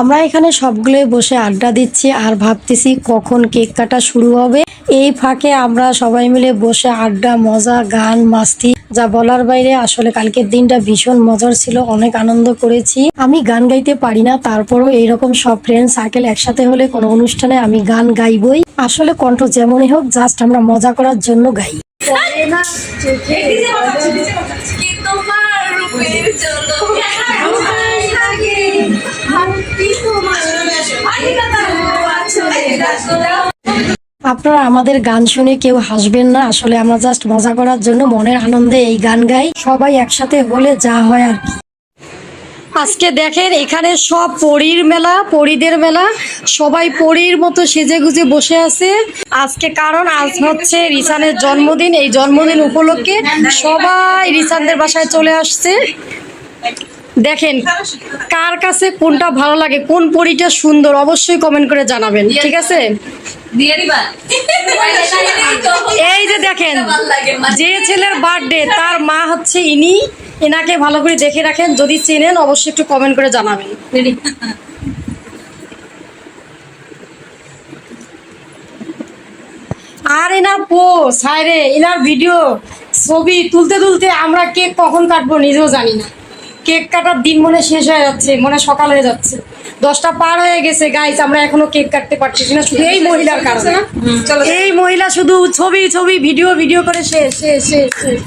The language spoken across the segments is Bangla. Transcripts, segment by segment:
আমরা এখানে সবগুলোই বসে আড্ডা দিচ্ছি আর ভাবতেছি কখন কেক কাটা শুরু হবে। এই ফাঁকে আমরা সবাই মিলে বসে আড্ডা, মজা, গান, মাস্তি যা বলার বাইরে। আসলে কালকের দিনটা ভীষণ মজার ছিল, অনেক আনন্দ করেছি। আমি গান গাইতে পারি না, তারপরও এইরকম সব ফ্রেন্ড সার্কেল একসাথে হলে কোনো অনুষ্ঠানে আমি গান গাইবই। আসলে কণ্ঠ যেমনই হোক, জাস্ট আমরা মজা করার জন্য গাই। আপনারা আমাদের গান শুনে কেউ হাসবেন না, আসলে আমরা জাস্ট মজা করার জন্য মনের আনন্দে এই গান গাই। সবাই একসাথে হলে যা হয় আর কি। আজকে দেখেন এখানে সব পরীর মেলা, পরীদের মেলা। সবাই পরীর মতো সেজে গুজে বসে আছে আজকে, কারণ আজ হচ্ছে রিসানের জন্মদিন। এই জন্মদিন উপলক্ষে সবাই রিসানদের বাসায় চলে আসছে। দেখেন কার কাছে কোনটা ভালো লাগে, কোন পরীটা সুন্দর, অবশ্যই কমেন্ট করে জানাবেন, ঠিক আছে? এই যে দেখেন, যে ছেলের বার্থডে তার মা হচ্ছে ইনি। এনাকে ভালো করে দেখে রাখেন, যদি চেনেন অবশ্যই একটু কমেন্ট করে জানাবেন। আর এনার পোস্ট, হায় রে, এনার ভিডিও ছবি তুলতে তুলতে আমরা কেক কখন কাটবো নিজেও জানি না। কেক কাটার দিন মনে শেষ হয়ে যাচ্ছে, মনে সকাল হয়ে যাচ্ছে, 10টা পার হয়ে গেছে গাইস। আমরা এখনো কেক কাটতে পারতেছি না, শুধু এই মহিলার কারণে। এই মহিলা শুধু ছবি ছবি ভিডিও ভিডিও করে শেষ শেষ শেষ শেষ।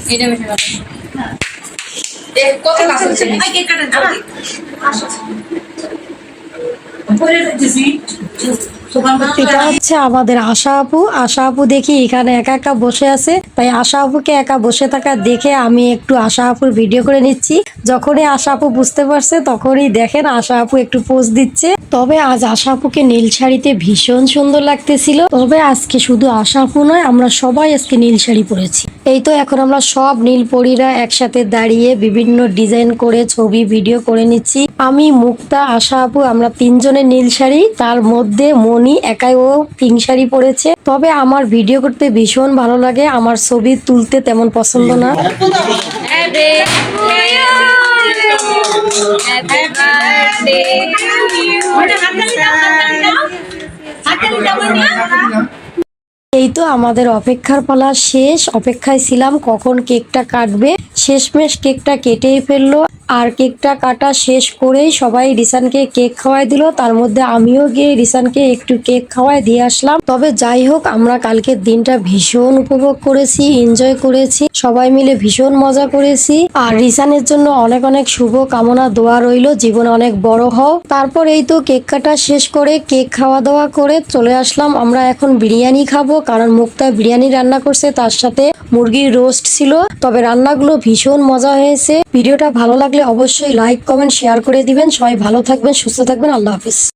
এটা হচ্ছে আমাদের আশা আপু। আশা আপু দেখি এখানে একা একা বসে আছে, তাই আশা আপুকে একা বসে থাকা দেখে আমি একটু আশা আপুর ভিডিও করে নিচ্ছি। যখনই আশা আপু বুঝতে পারছে তখনই দেখেন আশা আপু একটু পোজ দিচ্ছে। তবে আজ আশা আপুকে নীল শাড়িতে ভীষণ সুন্দর লাগতেছিল। তবে আজকে শুধু আশা আপু নয়, আমরা সবাই আজকে নীল শাড়ি পরেছি। এই তো এখন আমরা সব নীল পরীরা একসাথে দাঁড়িয়ে বিভিন্ন ডিজাইন করে ছবি ভিডিও করে নিচ্ছি। আমি, মুক্তা, আশা আপু, আমরা তিনজনের নীল শাড়ি, তার মধ্যে মনি একাই ও পিঙ্ক শাড়ি পরেছে। তবে আমার ভিডিও করতে ভীষণ ভালো লাগে, আমার ছবি তুলতে তেমন পছন্দ না। এই তো আমাদের অপেক্ষার পালা শেষ। অপেক্ষায় ছিলাম কখন কেকটা কাটবে। শেষমেশ কেকটা কেটেই ফেললো। আর কেকটা কাটা শেষ করেই সবাই রিসানকে কেক খাওয়াই দিল। তার মধ্যে আমিও গিয়ে রিসানকে একটু কেক খাওয়াই দিয়ে আসলাম। তবে যাই হোক, আমরা কালকের দিনটা ভীষণ উপভোগ করেছি, এনজয় করেছি, সবাই মিলে ভীষণ মজা করেছি। আর রিসানের জন্য অনেক অনেক শুভ কামনা, দোয়া রইল, জীবনে অনেক বড় হও। তারপর এই তো কেক কাটা শেষ করে কেক খাওয়া দাওয়া করে চলে আসলাম। আমরা এখন বিরিয়ানি খাবো, কারণ মুক্তা বিরিয়ানি রান্না করছে, তার সাথে মুরগির রোস্ট ছিল। তবে রান্নাগুলো ভীষণ মজা হয়েছে। ভিডিওটা ভালো লাগলে অবশ্যই লাইক, কমেন্ট, শেয়ার করে দিবেন। সবাই ভালো থাকবেন, সুস্থ থাকবেন। আল্লাহ হাফিজ।